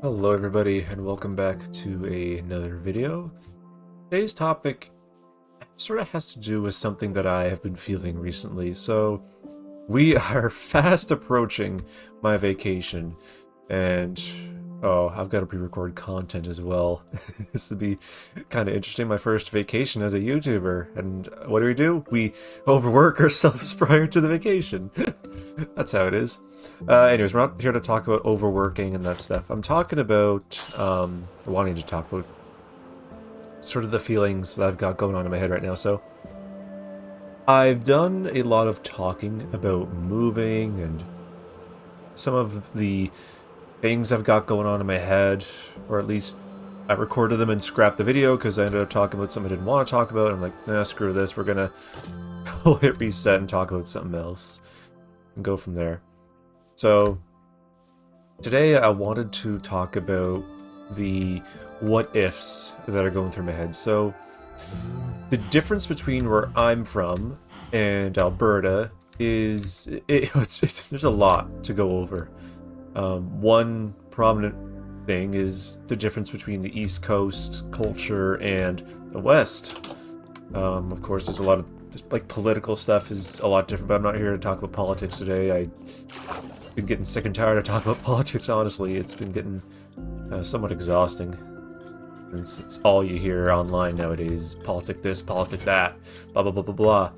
Hello everybody and welcome back to another video. Today's topic sort of has to do with something that I have been feeling recently. So we are fast approaching my vacation and I've got to pre-record content as well. This would be kind of interesting, my first vacation as a YouTuber. And what do? We overwork ourselves prior to the vacation. That's how it is. Anyways, we're not here to talk about overworking and that stuff. I'm talking about, wanting to talk about sort of the feelings that I've got going on in my head right now. So, I've done a lot of talking about moving and some of the things I've got going on in my head, or at least I recorded them and scrapped the video because I ended up talking about something I didn't want to talk about. I'm like, nah, screw this. We're gonna hit reset and talk about something else and go from there. So today I wanted to talk about the what ifs that are going through my head. So the difference between where I'm from and Alberta is there's a lot to go over. One prominent thing is the difference between the East Coast culture and the West. Of course, there's a lot of like political stuff is a lot different, but I'm not here to talk about politics today. I've been getting sick and tired of talking about politics, honestly. It's been getting somewhat exhausting. It's all you hear online nowadays. Politic this, politic that, blah, blah, blah, blah, blah.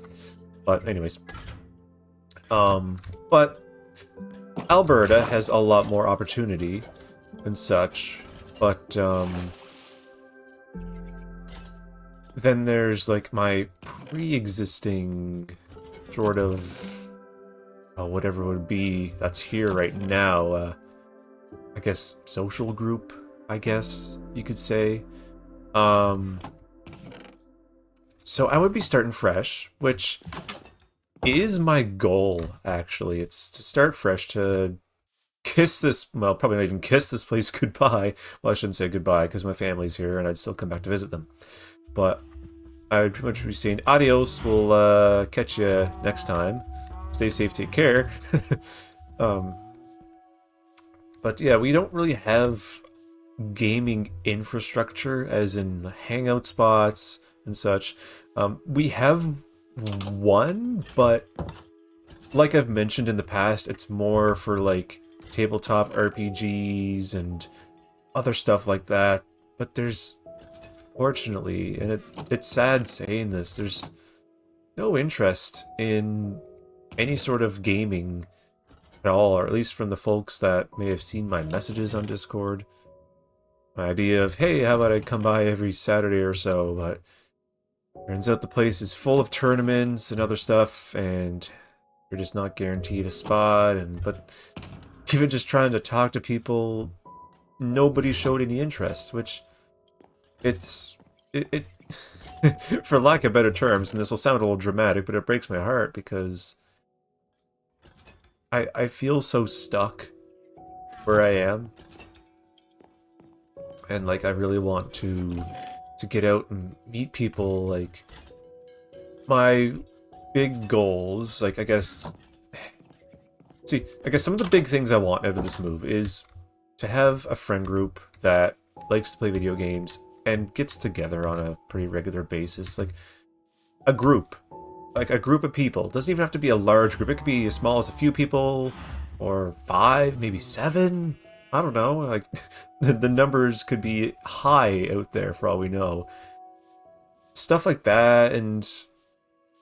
But anyways. But Alberta has a lot more opportunity and such, but then there's like my pre-existing sort of whatever it would be that's here right now. I guess social group, I guess you could say. So I would be starting fresh, which is my goal, actually. It's to start fresh, to kiss this, well, probably not even kiss this place goodbye. Well, I shouldn't say goodbye, because my family's here, and I'd still come back to visit them. But I would pretty much be saying adios, we'll catch you next time. Stay safe, take care. But yeah, we don't really have gaming infrastructure, as in hangout spots and such. We have one, but like I've mentioned in the past, it's more for like tabletop RPGs and other stuff like that. But there's, fortunately, and it's sad saying this, there's no interest in any sort of gaming at all, or at least from the folks that may have seen my messages on Discord. My idea of, hey, how about I come by every Saturday or so, but turns out the place is full of tournaments and other stuff, and you're just not guaranteed a spot. But even just trying to talk to people, nobody showed any interest, which it for lack of better terms, and this will sound a little dramatic, but it breaks my heart because I feel so stuck where I am, and like I really want to get out and meet people. Like my big goals, like I guess some of the big things I want out of this move is to have a friend group that likes to play video games and gets together on a pretty regular basis. Like a group of people. It doesn't even have to be a large group. It could be as small as a few people, or 5, maybe 7. I don't know. Like the numbers could be high out there for all we know. Stuff like that, and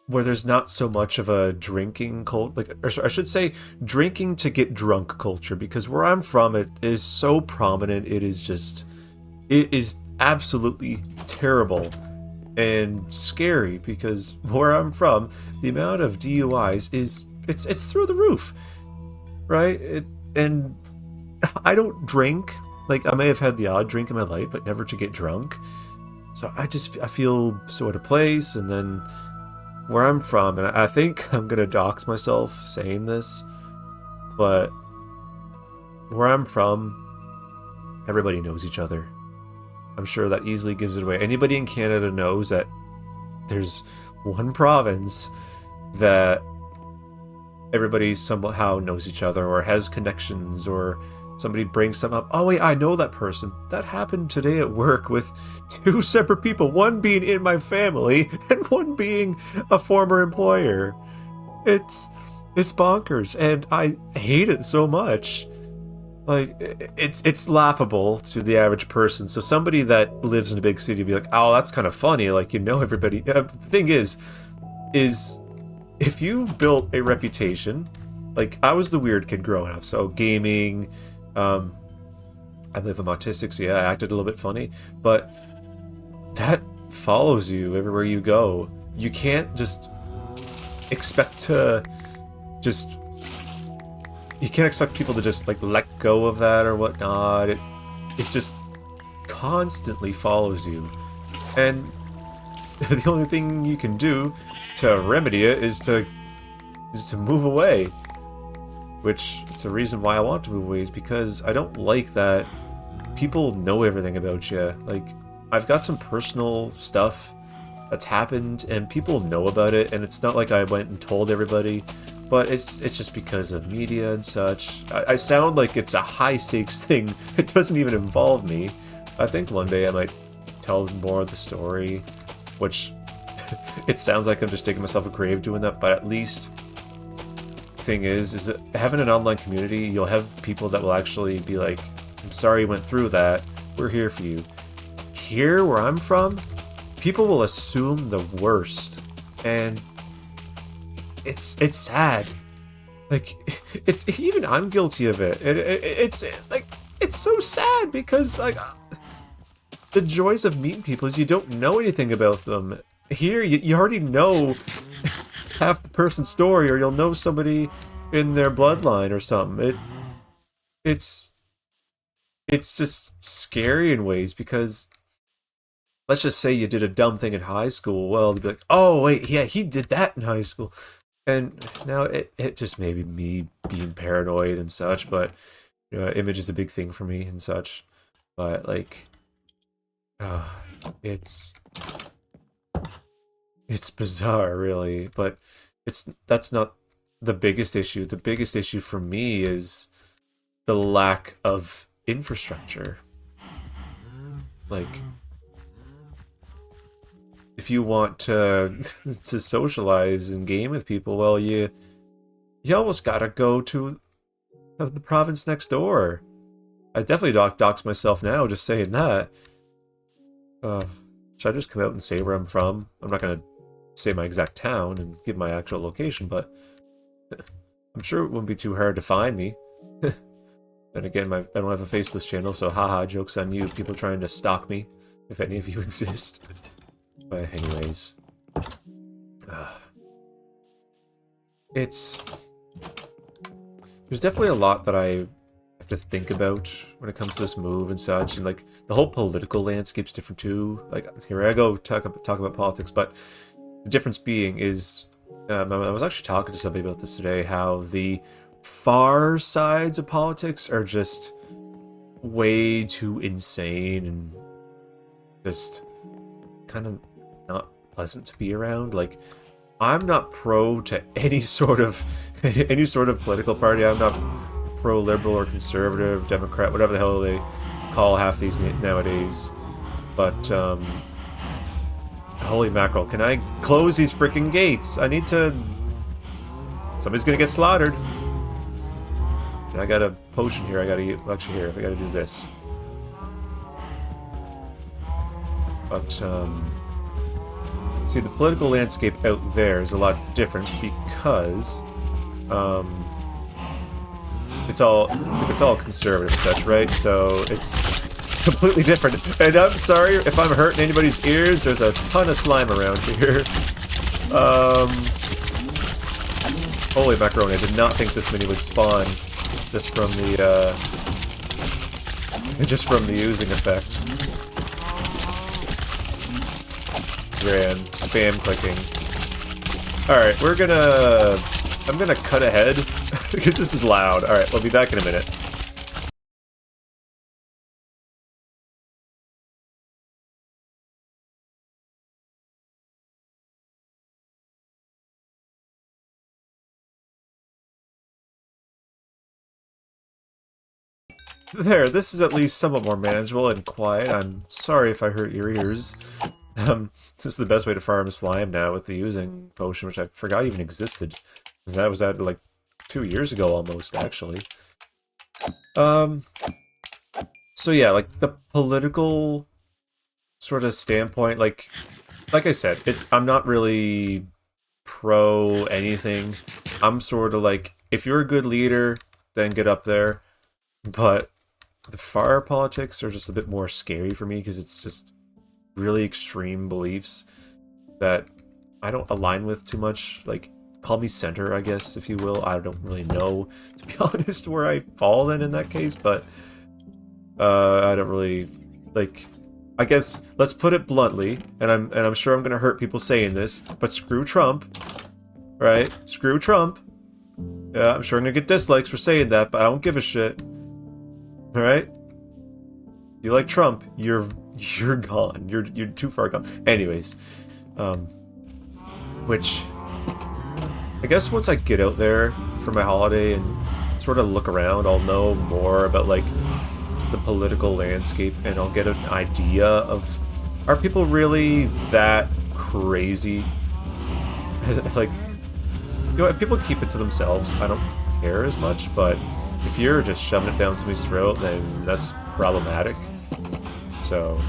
where there's not so much of a drinking cult, like, or I should say, drinking to get drunk culture. Because where I'm from, it is so prominent. It is absolutely terrible and scary, because where I'm from, the amount of DUIs it's through the roof, right? And I don't drink. Like, I may have had the odd drink in my life, but never to get drunk. So I feel so out of place. And then where I'm from, and I think I'm gonna dox myself saying this, but where I'm from, everybody knows each other. I'm sure that easily gives it away. Anybody in Canada knows that there's one province that everybody somehow knows each other, or has connections, or somebody brings something up. Oh wait, I know that person. That happened today at work with two separate people. One being in my family and one being a former employer. It's it's bonkers, and I hate it so much. Like it's laughable to the average person. So somebody that lives in a big city would be like, "Oh, that's kind of funny." Like you know everybody. The thing is if you built a reputation, like I was the weird kid growing up, so gaming, um, I believe I'm autistic, so yeah, I acted a little bit funny, but that follows you everywhere you go. You can't just expect to just you can't expect people to just like let go of that or whatnot. It just constantly follows you, and the only thing you can do to remedy it is to move away. Which it's a reason why I want to move away, is because I don't like that people know everything about you. Like I've got some personal stuff that's happened and people know about it, and it's not like I went and told everybody, but it's just because of media and such. I sound like it's a high stakes thing. It doesn't even involve me. I think one day I might tell more of the story, which it sounds like I'm just digging myself a grave doing that, but at least thing is that having an online community, you'll have people that will actually be like, I'm sorry you went through that, we're here for you. Here where I'm from, people will assume the worst, and it's sad. Like it's even I'm guilty of it. It's like it's so sad because like the joys of meeting people is you don't know anything about them. Here you already know half the person's story, or you'll know somebody in their bloodline or something. It's it's just scary in ways because let's just say you did a dumb thing in high school. Well, they'd be like, "Oh wait, yeah, he did that in high school," and now it just may be me being paranoid and such. But you know, image is a big thing for me and such. But like, uh, it's it's bizarre, really. But that's not the biggest issue. The biggest issue for me is the lack of infrastructure. Like, if you want to to socialize and game with people, well, you almost gotta go to the province next door. I definitely dox myself now just saying that. Uh, should I just come out and say where I'm from? I'm not gonna say my exact town and give my actual location, but I'm sure it wouldn't be too hard to find me. Then again, I don't have a faceless channel, so haha, joke's on you, people trying to stalk me, if any of you exist. But anyways, it's... There's definitely a lot that I have to think about when it comes to this move and such, and like, the whole political landscape's different too. Like, here I go, talk about politics, but the difference being is, I was actually talking to somebody about this today, how the far sides of politics are just way too insane and just kind of not pleasant to be around. Like, I'm not pro to any sort of political party. I'm not pro liberal or conservative, Democrat, whatever the hell they call half these nowadays. But holy mackerel! Can I close these freaking gates? I need to. Somebody's gonna get slaughtered. And I got a potion here. I gotta eat. Actually, here I gotta do this. But see, the political landscape out there is a lot different because it's all conservative and such, right? So it's completely different. And I'm sorry if I'm hurting anybody's ears. There's a ton of slime around here. Holy macaroni! I did not think this many would spawn just from the oozing effect. And spam clicking. Alright, I'm gonna cut ahead because this is loud. Alright, we'll be back in a minute. There, this is at least somewhat more manageable and quiet. I'm sorry if I hurt your ears. This is the best way to farm slime now with the using potion, which I forgot even existed. That was at like 2 years ago almost, actually. Um, so yeah, like the political sort of standpoint, like I said, I'm not really pro anything. I'm sort of like, if you're a good leader, then get up there. But the far politics are just a bit more scary for me because it's just really extreme beliefs that I don't align with too much. Like, call me center, I guess, if you will. I don't really know, to be honest, where I fall in that case, but I don't really like. I guess let's put it bluntly, and I'm sure I'm gonna hurt people saying this, but screw Trump, right? Screw Trump. Yeah, I'm sure I'm gonna get dislikes for saying that, but I don't give a shit. All right? You like Trump? You're gone. You're too far gone. Anyways, which I guess once I get out there for my holiday and sort of look around, I'll know more about like the political landscape, and I'll get an idea of, are people really that crazy? Like, you know, if people keep it to themselves, I don't care as much, but if you're just shoving it down somebody's throat, then that's problematic. So,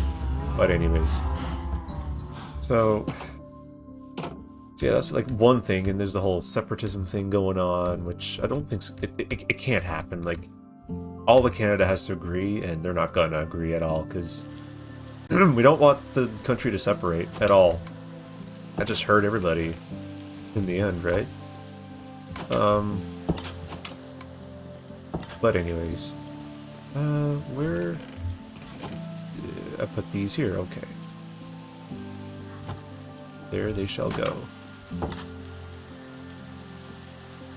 but anyways. So yeah, that's like one thing, and there's the whole separatism thing going on, which I don't think it can't happen. Like, all of Canada has to agree, and they're not gonna agree at all, because we don't want the country to separate at all. That just hurt everybody in the end, right? But anyways, where I put these here? Okay, there they shall go.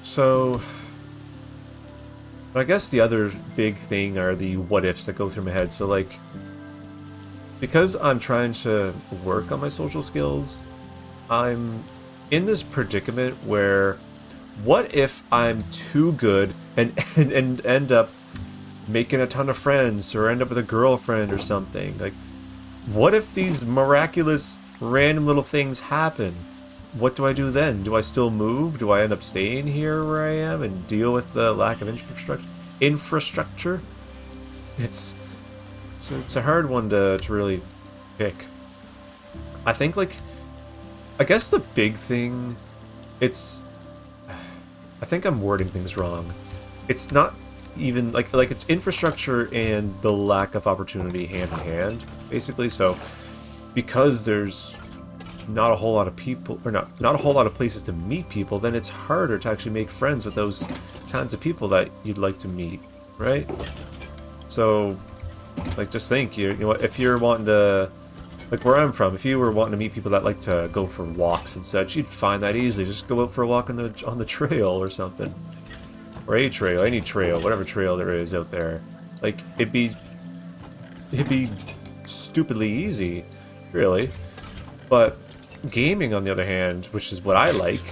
So, I guess the other big thing are the what ifs that go through my head. So like, because I'm trying to work on my social skills, I'm in this predicament where, what if I'm too good and end up making a ton of friends or end up with a girlfriend or something? Like, what if these miraculous random little things happen? What do I do then? Do I still move? Do I end up staying here where I am and deal with the lack of infrastructure? It's a hard one to really pick. I think, like, I guess the big thing, I think I'm wording things wrong. It's not even like it's infrastructure and the lack of opportunity hand in hand, basically. So because there's not a whole lot of people, or not a whole lot of places to meet people, then it's harder to actually make friends with those kinds of people that you'd like to meet, right? So, like, just think, you know, if you're wanting to, like where I'm from, if you were wanting to meet people that like to go for walks and such, you'd find that easily. Just go out for a walk on the trail or something, or a trail, any trail, whatever trail there is out there. Like, it'd be stupidly easy, really. But gaming, on the other hand, which is what I like,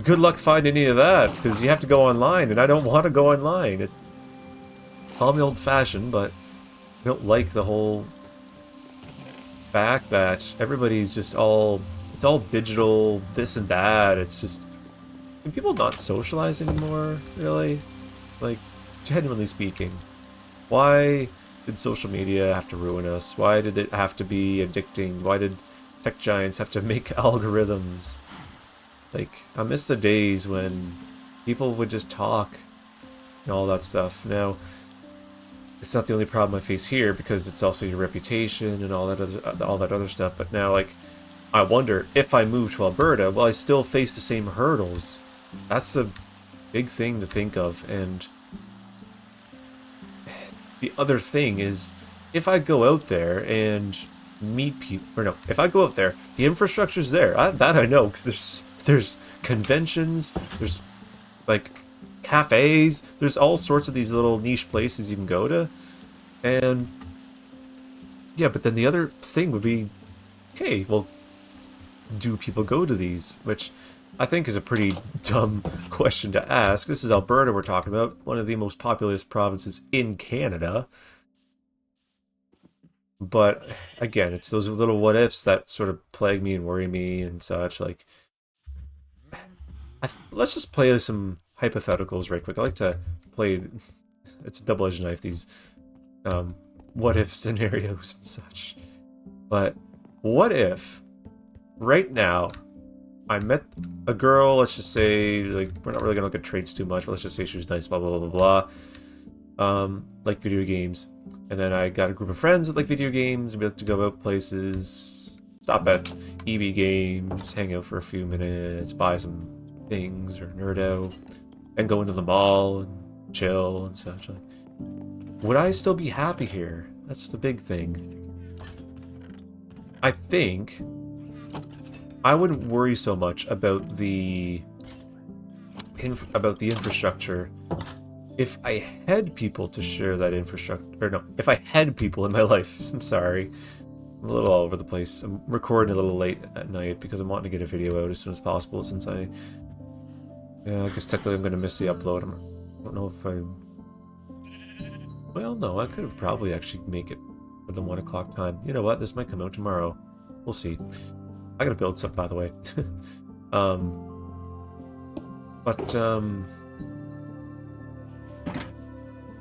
good luck finding any of that, because you have to go online, and I don't want to go online. Call me old-fashioned, but I don't like the whole fact that everybody's just it's all digital, this and that. It's just, can people not socialize anymore, really? Like, genuinely speaking, why did social media have to ruin us? Why did it have to be addicting? Why did tech giants have to make algorithms? Like, I miss the days when people would just talk and all that stuff. Now, it's not the only problem I face here, because it's also your reputation and all that other stuff. But now, like, I wonder, if I move to Alberta, will I still face the same hurdles? That's a big thing to think of. And the other thing is, if I go out there and meet people, or no, if I go out there, the infrastructure's there. That I know, because there's conventions, there's like cafes, there's all sorts of these little niche places you can go to. And yeah, but then the other thing would be, okay, well, do people go to these? Which I think is a pretty dumb question to ask. This is Alberta we're talking about, one of the most populous provinces in Canada. But again, it's those little what ifs that sort of plague me and worry me and such. Like, let's just play some hypotheticals right quick. I like to play. It's a double-edged knife. These what if scenarios and such. But what if right now I met a girl? Let's just say, like, we're not really gonna look at traits too much, but let's just say she was nice. Blah blah blah blah blah. Like video games, and then I got a group of friends that like video games. And we like to go out places, stop at EB Games, hang out for a few minutes, buy some things or nerd out, and go into the mall and chill and such. Like, would I still be happy here? That's the big thing. I think I wouldn't worry so much about the infrastructure if I had people to share that infrastructure. Or no, if I had people in my life. I'm sorry. I'm a little all over the place. I'm recording a little late at night because I'm wanting to get a video out as soon as possible since I guess technically I'm going to miss the upload. I don't know if I... Well, no, I could have probably actually make it for the 1 o'clock time. You know what? This might come out tomorrow. We'll see. I gotta build stuff, by the way.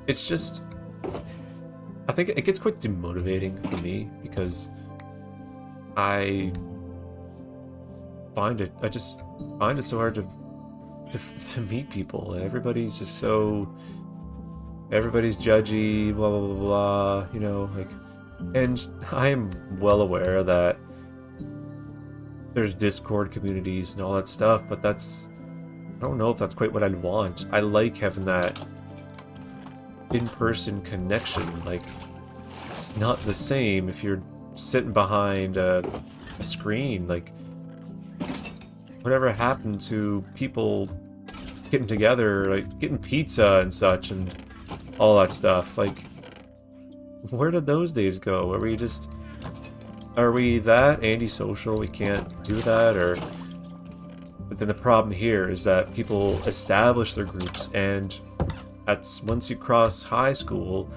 It's just... I think it gets quite demotivating for me because I just find it so hard to meet people. Everybody's just so... Everybody's judgy, blah, blah, blah, blah, you know, like... And I am well aware that there's Discord communities and all that stuff, but that's... I don't know if that's quite what I'd want. I like having that in-person connection. Like, it's not the same if you're sitting behind a screen. Like, whatever happened to people getting together, like getting pizza and such and all that stuff? Like, where did those days go? Are we that antisocial we can't do that? Or... But then the problem here is that people establish their groups, and once you cross high school,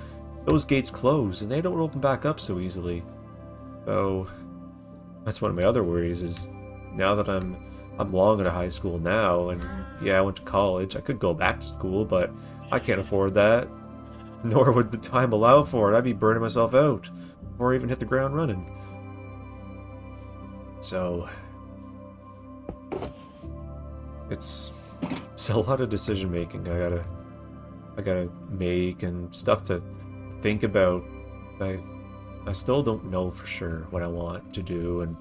those gates close and they don't open back up so easily. So that's one of my other worries, is now that I'm long out of high school now, and yeah, I went to college. I could go back to school, but I can't afford that, nor would the time allow for it. I'd be burning myself out before I even hit the ground running. So it's a lot of decision making I gotta make, and stuff to think about. I still don't know for sure what I want to do and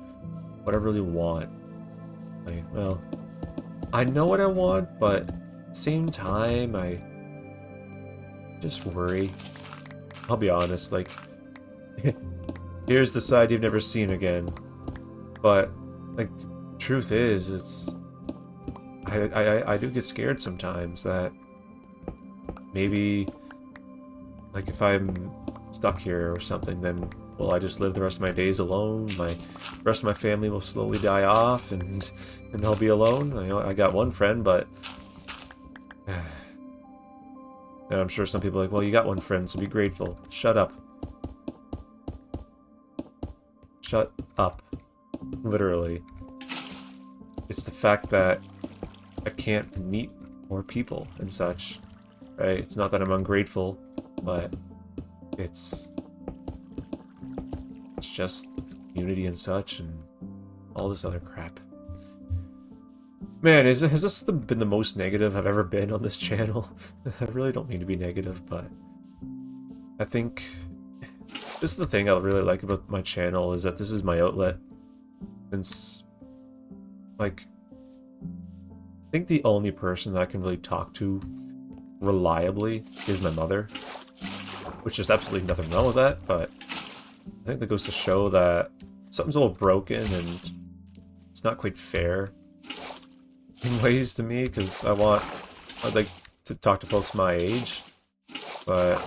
what I really want. Well, I know what I want, but at the same time, I just worry. I'll be honest, like, here's the side you've never seen again. But, like, truth is, it's... I do get scared sometimes that maybe, like, if I'm stuck here or something, then will I just live the rest of my days alone? The rest of my family will slowly die off, and I'll be alone. I got one friend, but... And I'm sure some people are like, well, you got one friend, so be grateful. Shut up. Shut up. Literally. It's the fact that I can't meet more people and such, right? It's not that I'm ungrateful, but it's just community and such and all this other crap. Man, has this been the most negative I've ever been on this channel? I really don't mean to be negative, but I think this is the thing I really like about my channel, is that this is my outlet. Since, like, I think the only person that I can really talk to reliably is my mother, which is absolutely nothing wrong with that, but I think that goes to show that something's a little broken and it's not quite fair in ways to me, because I'd like to talk to folks my age, but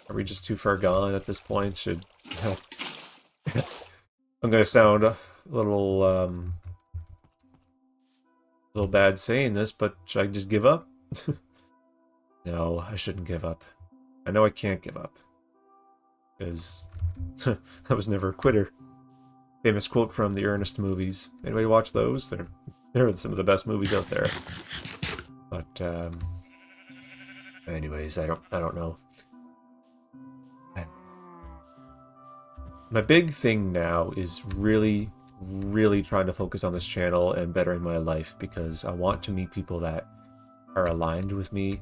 are we just too far gone at this point? I'm gonna sound little bad saying this, but should I just give up? No, I shouldn't give up. I know I can't give up. Because I was never a quitter. Famous quote from the Ernest movies. Anybody watch those? They're some of the best movies out there. But anyways, I don't know. My big thing now is really trying to focus on this channel and bettering my life, because I want to meet people that are aligned with me,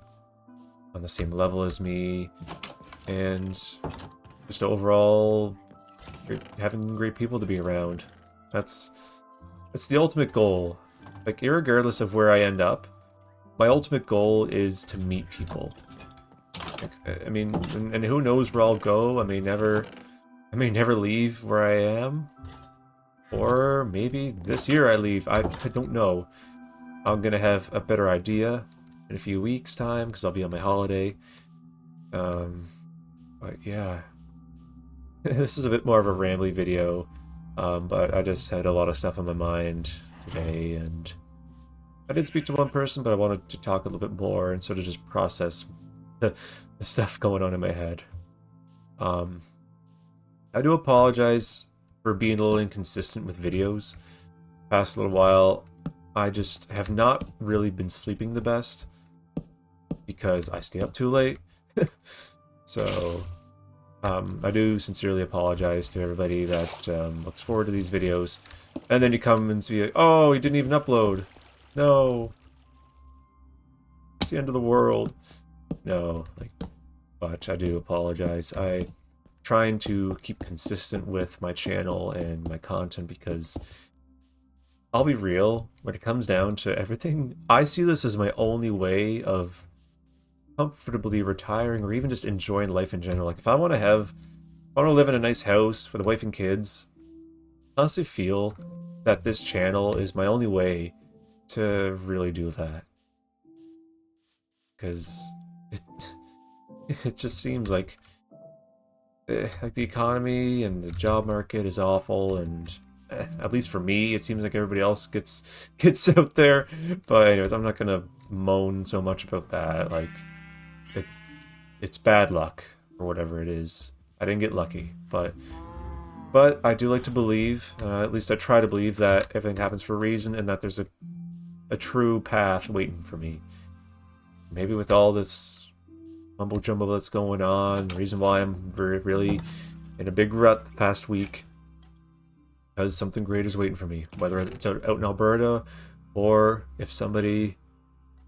on the same level as me, and just overall having great people to be around. That's the ultimate goal. Like, irregardless of where I end up, my ultimate goal is to meet people. Like, I mean, and who knows where I'll go? I may never leave where I am. Or maybe this year I leave. I don't know. I'm gonna have a better idea in a few weeks' time, because I'll be on my holiday. But yeah. This is a bit more of a rambly video, but I just had a lot of stuff on my mind today, and I did speak to one person, but I wanted to talk a little bit more and sort of just process the stuff going on in my head. I do apologize for being a little inconsistent with videos. Past little while, I just have not really been sleeping the best because I stay up too late. So I do sincerely apologize to everybody that looks forward to these videos, and then you come and see, oh, he didn't even upload. No, it's the end of the world. No, like, but I do apologize. I'm trying to keep consistent with my channel and my content, because I'll be real, when it comes down to everything, I see this as my only way of comfortably retiring, or even just enjoying life in general. Like, if I want to live in a nice house with a wife and kids, I honestly feel that this channel is my only way to really do that. Because it just seems like the economy and the job market is awful, and at least for me, it seems like everybody else gets out there. But anyways, I'm not gonna moan so much about that. Like, it's bad luck, or whatever it is. I didn't get lucky, but I do like to believe, at least I try to believe, that everything happens for a reason, and that there's a true path waiting for me. Maybe with all this mumbo jumbo that's going on, the reason why I'm really in a big rut the past week, because something great is waiting for me. Whether it's out in Alberta, or if somebody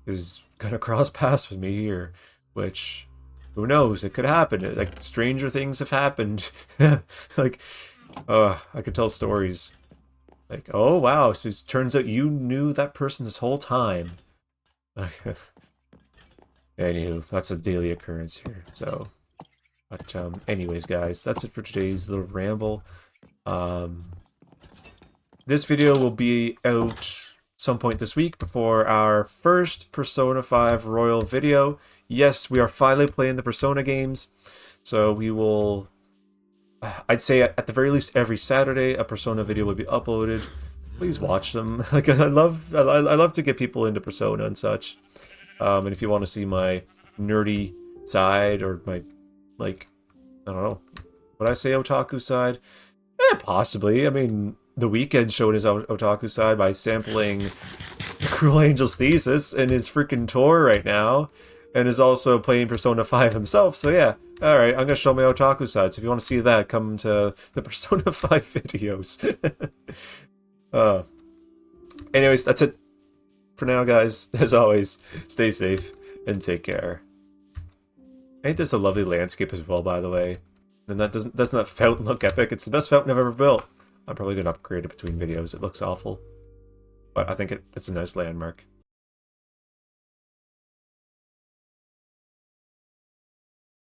is gonna cross paths with me here, which, who knows? It could happen. Like, stranger things have happened. Like, I could tell stories. Like, oh wow, so it turns out you knew that person this whole time. Anywho, that's a daily occurrence here. So, but anyways, guys, that's it for today's little ramble. This video will be out some point this week before our first Persona 5 Royal video. Yes, we are finally playing the Persona games, so we will, I'd say at the very least every Saturday a Persona video will be uploaded. Please watch them. Like, I love to get people into Persona and such. And if you want to see my nerdy side, or my, like, I don't know, would I say otaku side? Possibly. I mean, The Weeknd showed his otaku side by sampling Cruel Angel's Thesis in his freaking tour right now, and is also playing Persona 5 himself, so yeah. Alright, I'm gonna show my otaku side, so if you want to see that, come to the Persona 5 videos. Anyways, that's it for now, guys. As always, stay safe and take care. Ain't this a lovely landscape as well, by the way? And doesn't that fountain look epic? It's the best fountain I've ever built. I'm probably gonna upgrade it between videos. It looks awful, but I think it's a nice landmark.